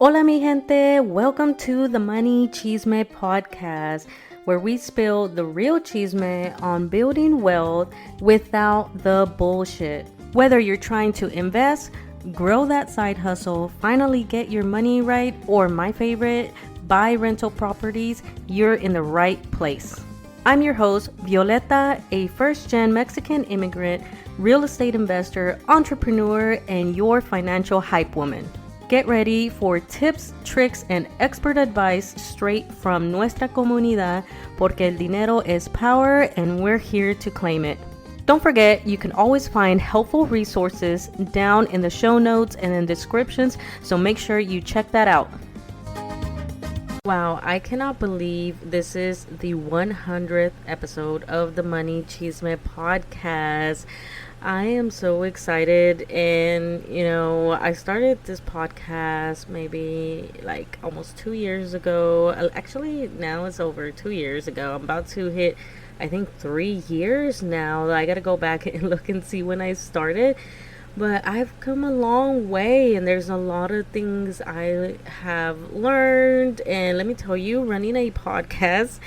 Hola mi gente, welcome to the Money Chisme podcast, where we spill the real chisme on building wealth without the bullshit. Whether you're trying to invest, grow that side hustle, finally get your money right, or my favorite, buy rental properties, you're in the right place. I'm your host, Violeta, a first-gen Mexican immigrant, real estate investor, entrepreneur, and your financial hype woman. Get ready for tips, tricks, and expert advice straight from nuestra comunidad, porque el dinero es power and we're here to claim it. Don't forget, you can always find helpful resources down in the show notes and in descriptions, so make sure you check that out. Wow, I cannot believe this is the 100th episode of the Money Chisme podcast. I am so excited, and I started this podcast maybe like almost 2 years ago. Actually, now it's over 2 years ago. I'm about to hit, I think, 3 years now. I gotta go back and look and see when I started. But I've come a long way, and there's a lot of things I have learned. And let me tell you, running a podcast,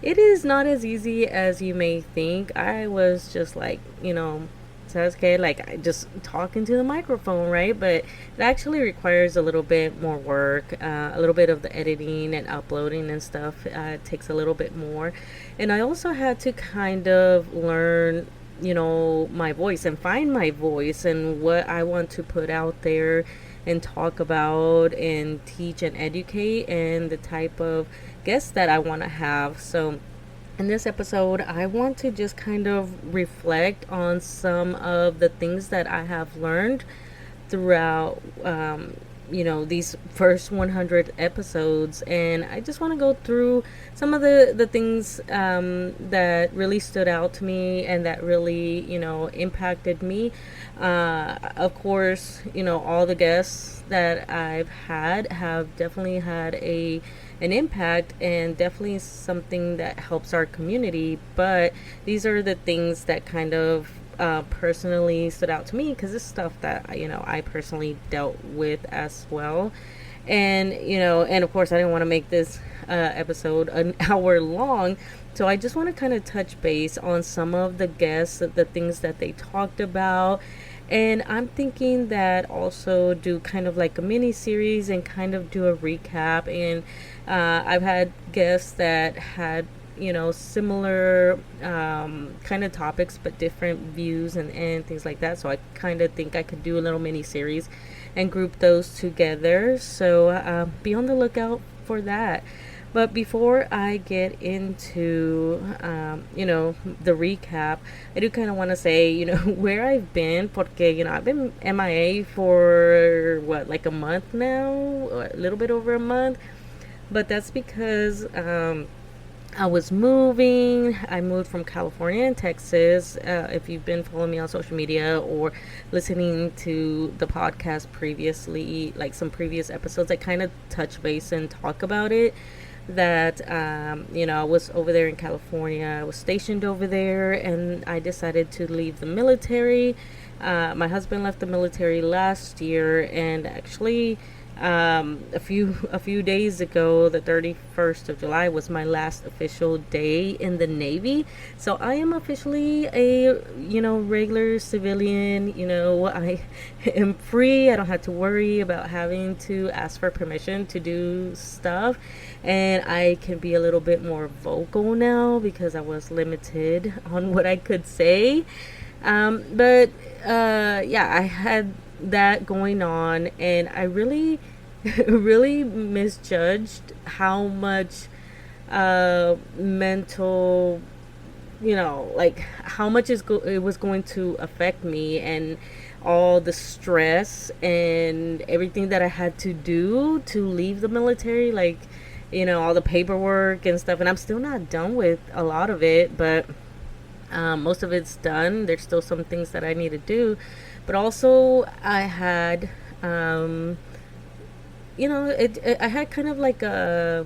it is not as easy as you may think. I was just like, says okay, like just talking to the microphone, right? But it actually requires a little bit more work, a little bit of the editing and uploading and stuff. It takes a little bit more, and I also had to kind of learn my voice and find my voice and what I want to put out there and talk about and teach and educate, and the type of guests that I want to have. So in this episode, I want to just kind of reflect on some of the things that I have learned throughout, these first 100 episodes. And I just want to go through some of the things that really stood out to me and that really, impacted me. Of course, all the guests that I've had have definitely had an impact, and definitely something that helps our community. But these are the things that kind of personally stood out to me, because it's stuff that I personally dealt with as well. And and of course I didn't want to make this episode an hour long, so I just want to kind of touch base on some of the guests, the things that they talked about. And I'm thinking that also do kind of like a mini series and kind of do a recap. And I've had guests that had similar kind of topics but different views and things like that. So I kind of think I could do a little mini series and group those together. So be on the lookout for that. But before I get into, the recap, I do kind of want to say, where I've been, porque, I've been MIA for, like a month now, or a little bit over a month. But that's because I was moving. I moved from California and Texas. If you've been following me on social media or listening to the podcast previously, like some previous episodes, I kind of touch base and talk about it. That I was over there in California. I was stationed over there, and I decided to leave the military. My husband left the military last year, and actually a few days ago, the 31st of July, was my last official day in the Navy. So I am officially a regular civilian. I am free. I don't have to worry about having to ask for permission to do stuff, and I can be a little bit more vocal now because I was limited on what I could say. But I had that going on, and I really really misjudged how much mental, like how much it was going to affect me, and all the stress and everything that I had to do to leave the military, like all the paperwork and stuff. And I'm still not done with a lot of it, but most of it's done. There's still some things that I need to do, but also I had I had kind of like a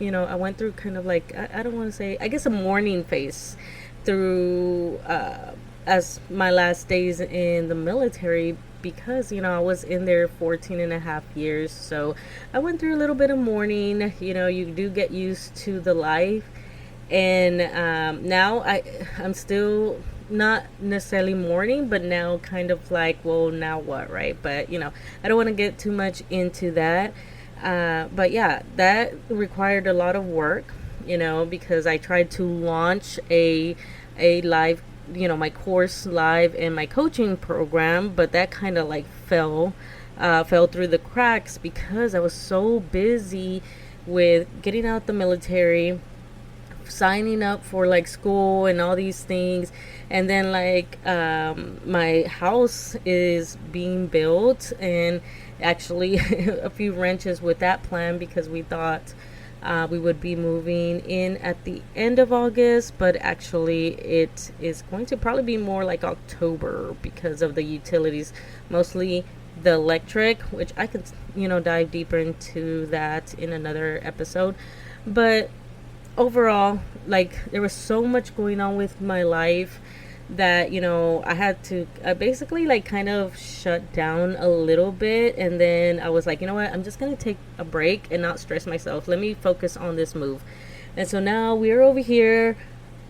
I went through kind of like, I don't want to say, I guess, a mourning phase through as my last days in the military, because, I was in there 14 and a half years. So I went through a little bit of mourning. You do get used to the life. And now I'm still not necessarily mourning, but now kind of like, well, now what, right? But I don't want to get too much into that. But yeah, that required a lot of work, because I tried to launch a live, my course live and my coaching program, but that kind of like fell through the cracks because I was so busy with getting out the military, signing up for like school and all these things, and then like my house is being built, and actually a few wrenches with that plan because we thought we would be moving in at the end of August, but actually it is going to probably be more like October because of the utilities, mostly the electric, which I could dive deeper into that in another episode. But overall, like, there was so much going on with my life that I had to basically like kind of shut down a little bit, and then I was like, you know what, I'm just gonna take a break and not stress myself. Let me focus on this move. And so now we're over here,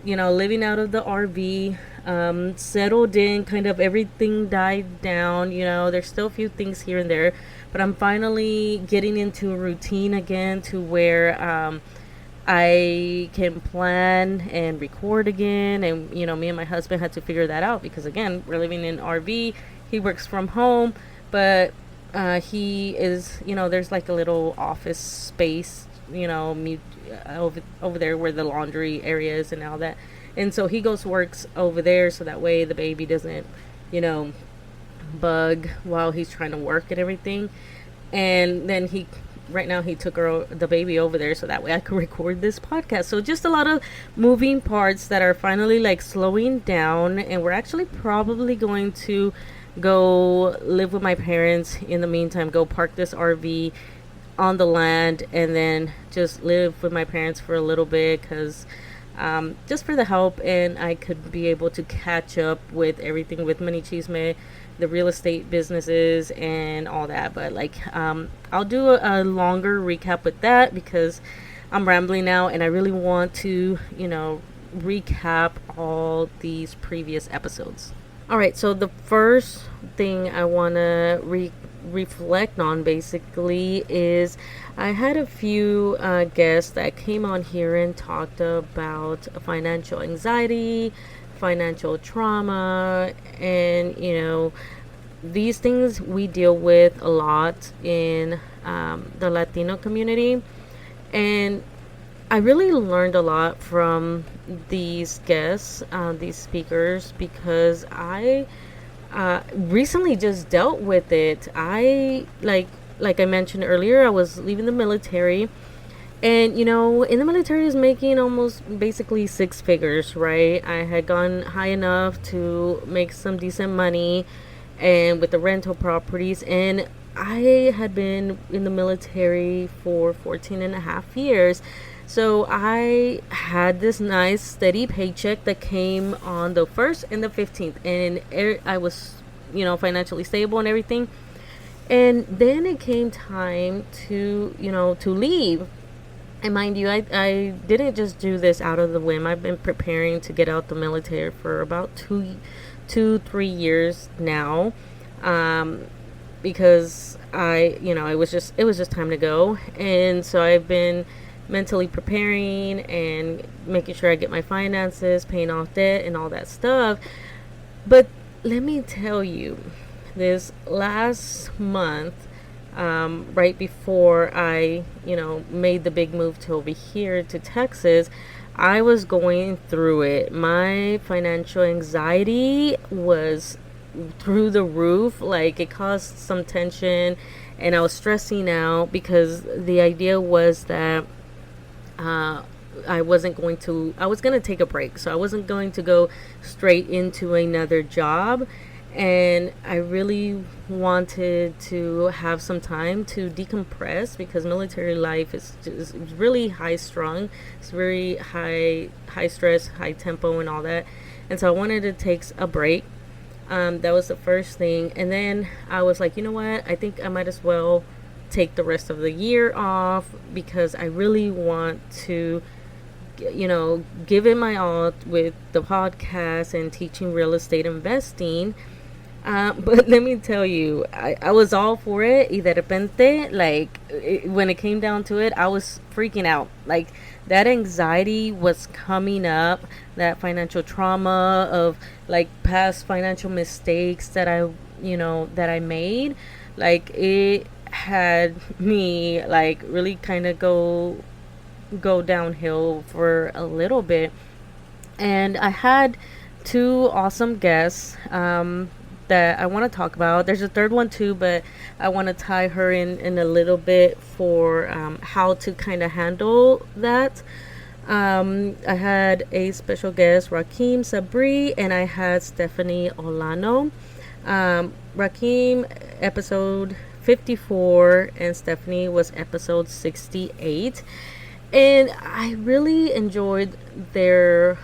living out of the RV, settled in, kind of everything died down. There's still a few things here and there, but I'm finally getting into a routine again to where I can plan and record again. And, me and my husband had to figure that out because, again, we're living in RV. He works from home, but he is, there's like a little office space, over there where the laundry area is and all that. And so he works over there so that way the baby doesn't, bug while he's trying to work and everything. And then right now he took the baby over there so that way I could record this podcast. So just a lot of moving parts that are finally like slowing down, and we're actually probably going to go live with my parents in the meantime, go park this RV on the land, and then just live with my parents for a little bit because just for the help, and I could be able to catch up with everything with Money Chisme, the real estate businesses and all that. But like I'll do a longer recap with that because I'm rambling now, and I really want to recap all these previous episodes. All right, so the first thing I want to reflect on basically is I had a few guests that came on here and talked about financial anxiety, financial trauma, and these things we deal with a lot in the Latino community. And I really learned a lot from these guests, these speakers, because I recently just dealt with it. I like I mentioned earlier, I was leaving the military, and in the military is making almost basically six figures, right? I had gone high enough to make some decent money, and with the rental properties, and I had been in the military for 14 and a half years. So I had this nice steady paycheck that came on the 1st and the 15th, and I was financially stable and everything. And then it came time to leave. And mind you, I didn't just do this out of the whim. I've been preparing to get out the military for about 3 years now, because it was just time to go. And so I've been mentally preparing and making sure I get my finances, paying off debt and all that stuff. But let me tell you, this last month, right before I, made the big move to over here to Texas, I was going through it. My financial anxiety was through the roof. Like, it caused some tension, and I was stressing out because the idea was that I was going to take a break. So I wasn't going to go straight into another job. And I really wanted to have some time to decompress because military life is really high strung. It's very high stress, high tempo and all that. And so I wanted to take a break. That was the first thing. And then I was like, you know what? I think I might as well take the rest of the year off because I really want to, give it my all with the podcast and teaching real estate investing. But let me tell you, I was all for it. Y de repente, like, when it came down to it, I was freaking out. Like, that anxiety was coming up, that financial trauma of, like, past financial mistakes that I made. Like, it had me, like, really kind of go downhill for a little bit. And I had two awesome guests that I want to talk about. There's a third one too, but I want to tie her in a little bit for how to kind of handle that. I had a special guest, Rakim Sabri, and I had Stephanie Olano. Rakim, episode 54, and Stephanie was episode 68. And I really enjoyed their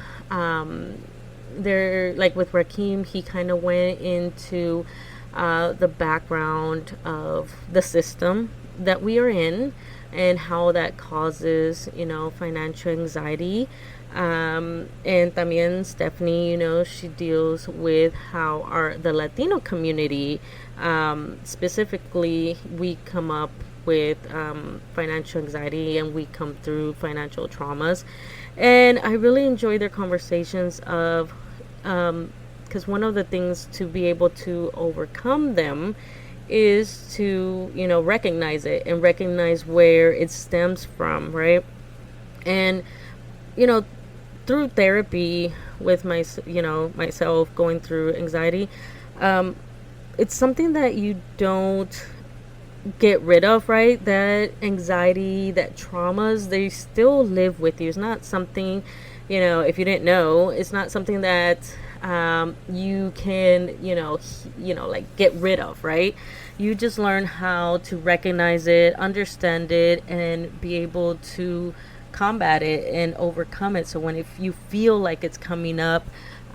like with Rakim, he kind of went into the background of the system that we are in and how that causes, financial anxiety. And también Stephanie, she deals with how the Latino community, specifically, we come up with financial anxiety and we come through financial traumas. And I really enjoy their conversations of because one of the things to be able to overcome them is to recognize it and recognize where it stems from, right? And through therapy with myself going through anxiety, it's something that you don't get rid of, right? That anxiety, that traumas, they still live with you. It's not something, if you didn't know, it's not something that you can, like get rid of, right? You just learn how to recognize it, understand it, and be able to combat it and overcome it. So if you feel like it's coming up,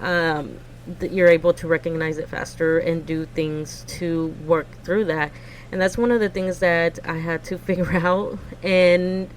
that you're able to recognize it faster and do things to work through that. And that's one of the things that I had to figure out. And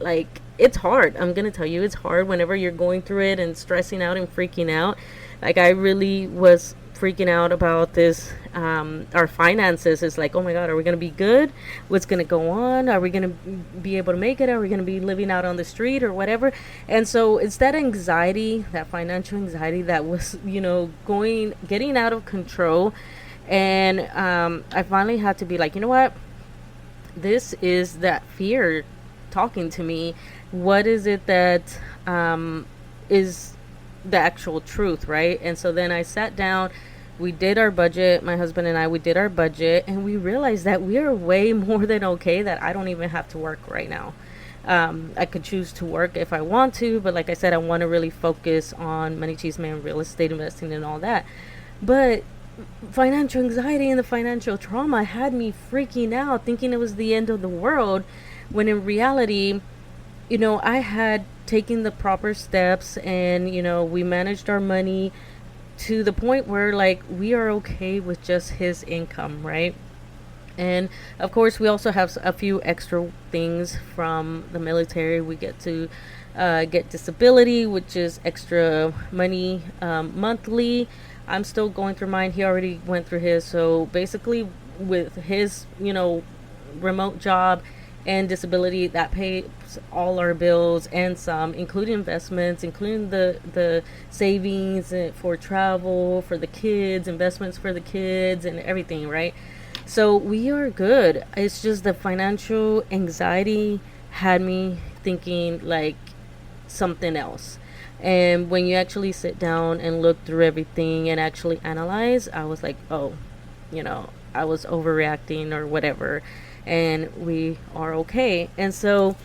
like, it's hard. I'm going to tell you, it's hard whenever you're going through it and stressing out and freaking out. Like, I really was freaking out about this. Our finances is like, oh my God, are we going to be good? What's going to go on? Are we going to be able to make it? Are we going to be living out on the street or whatever? And so it's that anxiety, that financial anxiety that was, getting out of control. And I finally had to be like, you know what? This is that fear talking to me. What is it that is the actual truth, right? And so then I sat down. We did our budget. My husband and we did our budget, and we realized that we are way more than okay, that I don't even have to work right now. I could choose to work if I want to, but like I said, I want to really focus on money, chisme, and real estate investing and all that. But financial anxiety and the financial trauma had me freaking out, thinking it was the end of the world, when in reality, I had taken the proper steps, and we managed our money to the point where, like, we are okay with just his income, right? And of course, we also have a few extra things from the military. We get to get disability, which is extra money monthly. I'm still going through mine. He already went through his. So basically, with his, remote job and disability, that pays all our bills and some, including investments, including the savings for travel, for the kids, investments for the kids, and everything, right? So we are good. It's just the financial anxiety had me thinking like something else. And when you actually sit down and look through everything and actually analyze, I was like, oh, I was overreacting or whatever. And we are okay. And so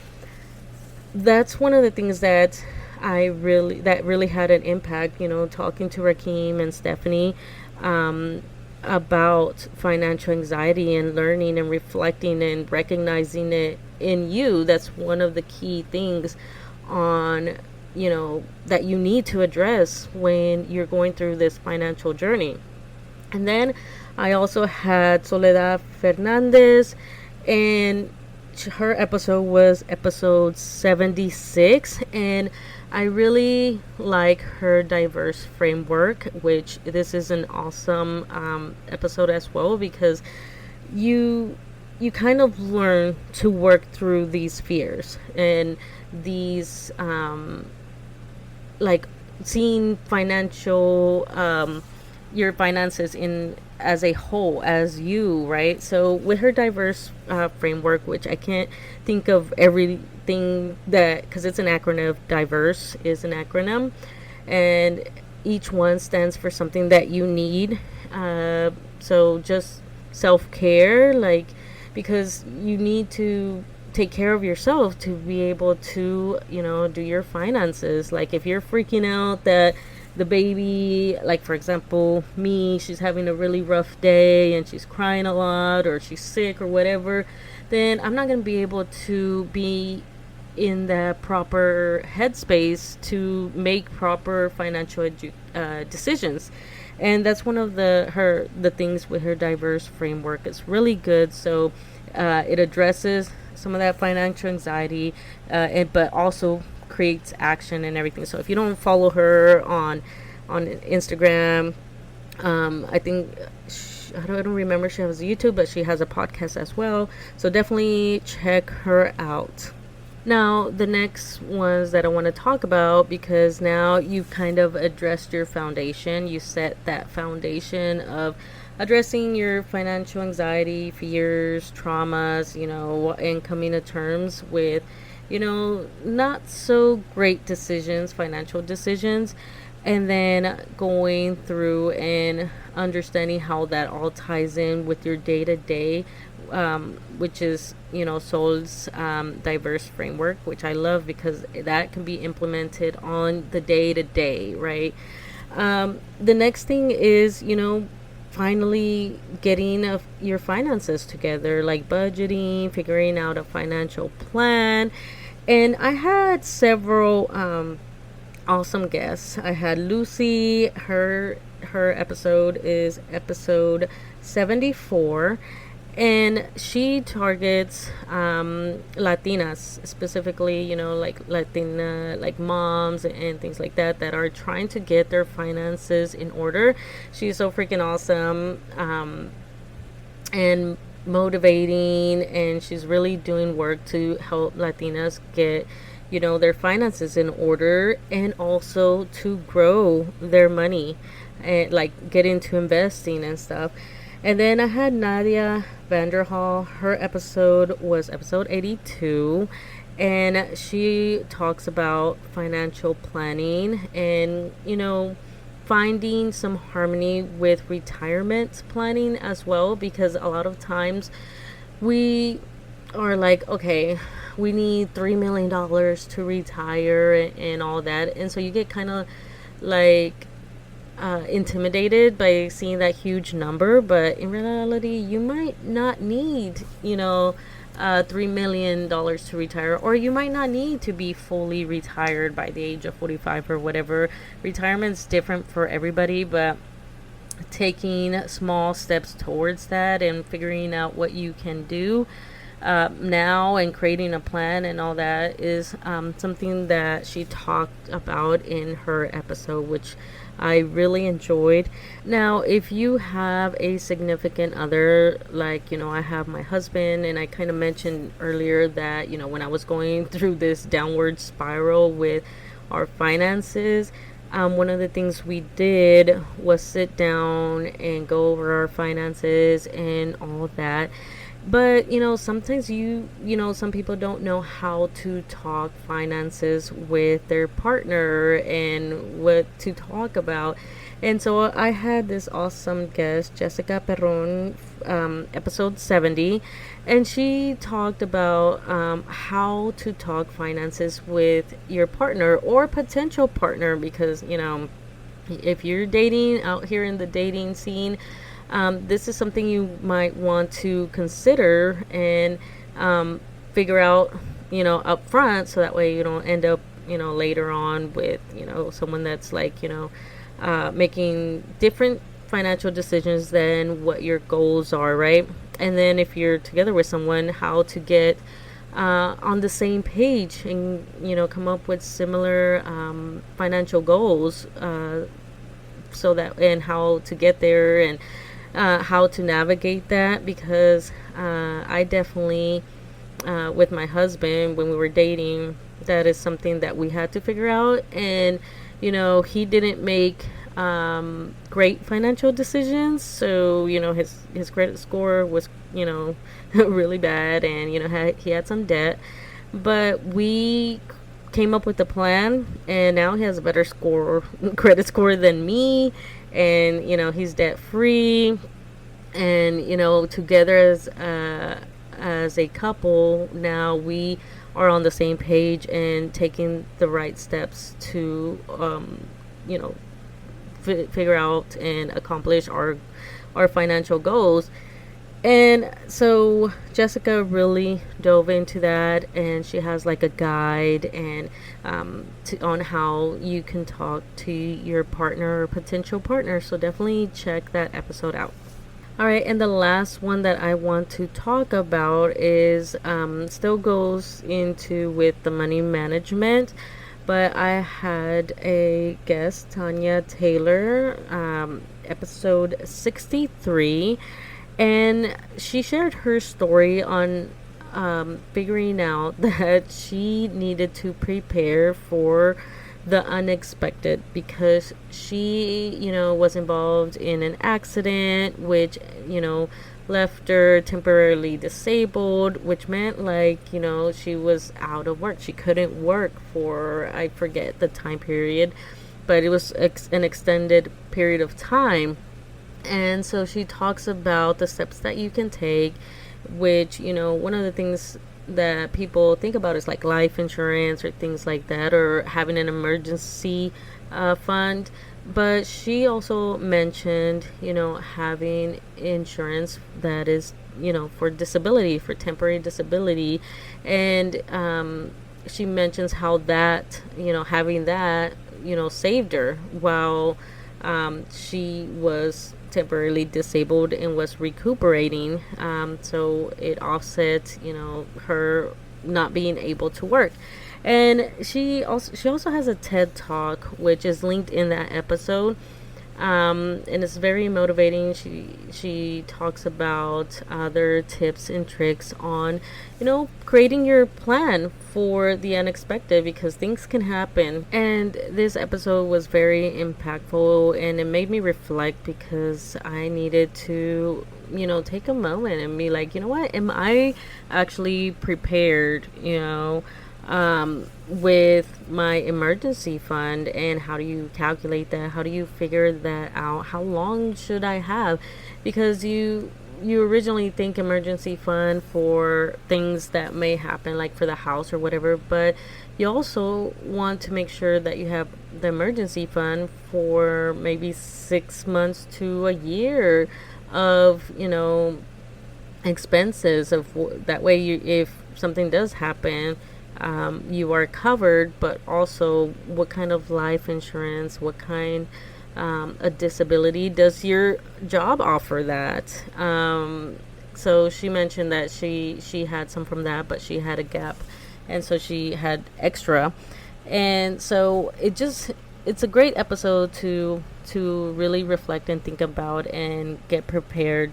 that's one of the things that really had an impact, talking to Rakim and Stephanie about financial anxiety and learning and reflecting and recognizing it in you. That's one of the key things on, that you need to address when you're going through this financial journey. And then I also had Soledad Fernandez, and her episode was episode 76. And I really like her diverse framework, which this is an awesome episode as well, because you kind of learn to work through these fears and these like seeing financial your finances in as a whole, as you, right? So with her diverse framework, which I can't think of everything that, because it's an acronym. Diverse is an acronym, and each one stands for something that you need. So just self-care, like, because you need to take care of yourself to be able to, do your finances. Like, if you're freaking out that the baby, like for example me, she's having a really rough day and she's crying a lot, or she's sick or whatever, then I'm not going to be able to be in the proper headspace to make proper financial decisions. And that's one of the things with her diverse framework. It's really good. So it addresses some of that financial anxiety, but also creates action and everything. So if you don't follow her on Instagram, I think I don't remember, she has a YouTube, but she has a podcast as well. So definitely check her out. Now, the next ones that I want to talk about, because now you've kind of addressed your foundation, you set that foundation of addressing your financial anxiety, fears, traumas, and coming to terms with, not so great decisions, financial decisions, and then going through and understanding how that all ties in with your day to day, which is, Soul's diverse framework, which I love because that can be implemented on the day to day, right? The next thing is, finally getting your finances together, like budgeting, figuring out a financial plan. And I had several awesome guests. I had Lucy. Her episode is episode 74, and she targets Latinas specifically, like Latina, like moms and things like that are trying to get their finances in order. She's so freaking awesome, and motivating, and she's really doing work to help Latinas get, their finances in order, and also to grow their money and like get into investing and stuff. And then I had Nadia Vanderhall. Her episode was episode 82, and she talks about financial planning and, finding some harmony with retirement planning as well, because a lot of times we are like, okay, we need $3 million to retire and all that. And so you get kind of like intimidated by seeing that huge number, but in reality you might not need, $3 million to retire, or you might not need to be fully retired by the age of 45 or whatever. Retirement's different for everybody, but taking small steps towards that and figuring out what you can do now and creating a plan and all that is something that she talked about in her episode, which I really enjoyed. Now, if you have a significant other, like, I have my husband, and I kind of mentioned earlier that, when I was going through this downward spiral with our finances, one of the things we did was sit down and go over our finances and all that. But, sometimes some people don't know how to talk finances with their partner and what to talk about. And so I had this awesome guest, Jessica Perron, episode 70, and she talked about how to talk finances with your partner or potential partner, because, if you're dating out here in the dating scene, this is something you might want to consider and figure out, up front, so that way you don't end up, later on with, someone that's like, making different financial decisions than what your goals are, right? And then if you're together with someone, how to get on the same page and come up with similar financial goals, so that, and how to get there, and how to navigate that, because I definitely, with my husband, when we were dating, that is something that we had to figure out. And he didn't make great financial decisions, so his credit score was really bad, and he had some debt, but we came up with a plan, and now he has a better credit score than me, and he's debt free, and together as a couple, now we are on the same page and taking the right steps to figure out and accomplish our financial goals. And so Jessica really dove into that, and she has like a guide and on how you can talk to your partner or potential partner. So definitely check that episode out. All right, and the last one that I want to talk about is still goes into with the money management, but I had a guest, Tanya Taylor, episode 63, and she shared her story on figuring out that she needed to prepare for the unexpected, because she was involved in an accident which left her temporarily disabled, which meant like she was out of work. She couldn't work for, I forget the time period, but it was an extended period of time. And so she talks about the steps that you can take, which one of the things that people think about is like life insurance or things like that, or having an emergency fund. But she also mentioned having insurance that is for disability, for temporary disability. And she mentions how that having that saved her while she was temporarily disabled and was recuperating. So it offset her not being able to work. And she also has a TED talk which is linked in that episode, and it's very motivating. She talks about other tips and tricks on creating your plan for the unexpected, because things can happen. And this episode was very impactful, and it made me reflect, because I needed to take a moment and be like, what, am I actually prepared with my emergency fund? And how do you calculate that? How do you figure that out? How long should I have? Because you originally think emergency fund for things that may happen, like for the house or whatever, but you also want to make sure that you have the emergency fund for maybe 6 months to a year of expenses, of that way if something does happen, you are covered. But also, what kind of life insurance, what kind a disability does your job offer that? So she mentioned that she had some from that, but she had a gap, and so she had extra. And so it's a great episode to really reflect and think about and get prepared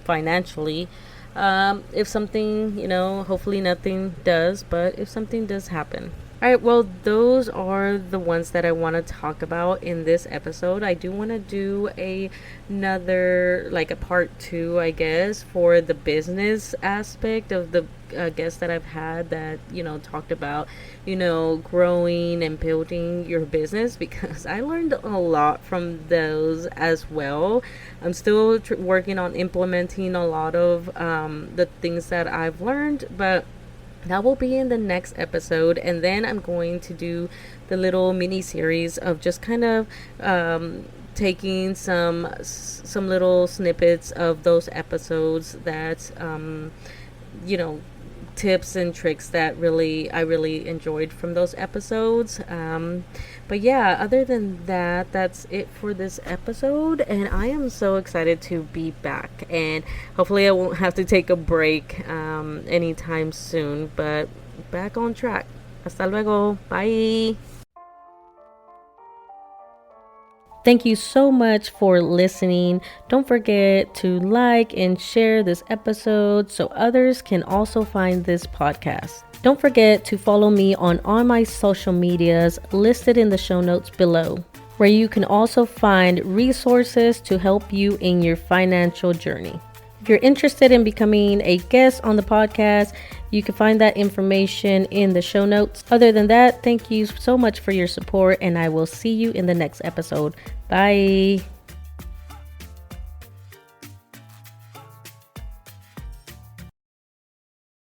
financially, if something hopefully nothing does, but if something does happen. All right, well, those are the ones that I want to talk about in this episode. I do want to do another, like a part 2, I guess, for the business aspect of the guests that I've had that, talked about, growing and building your business, because I learned a lot from those as well. I'm still working on implementing a lot of the things that I've learned, but that will be in the next episode. And then I'm going to do the little mini series of just kind of taking some little snippets of those episodes that tips and tricks that I really enjoyed from those episodes. But yeah, other than that, that's it for this episode, and I am so excited to be back, and hopefully I won't have to take a break anytime soon, but back on track. Hasta luego. Bye. Thank you so much for listening. Don't forget to like and share this episode so others can also find this podcast. Don't forget to follow me on all my social medias listed in the show notes below, where you can also find resources to help you in your financial journey. If you're interested in becoming a guest on the podcast, you can find that information in the show notes. Other than that, thank you so much for your support, and I will see you in the next episode. Bye.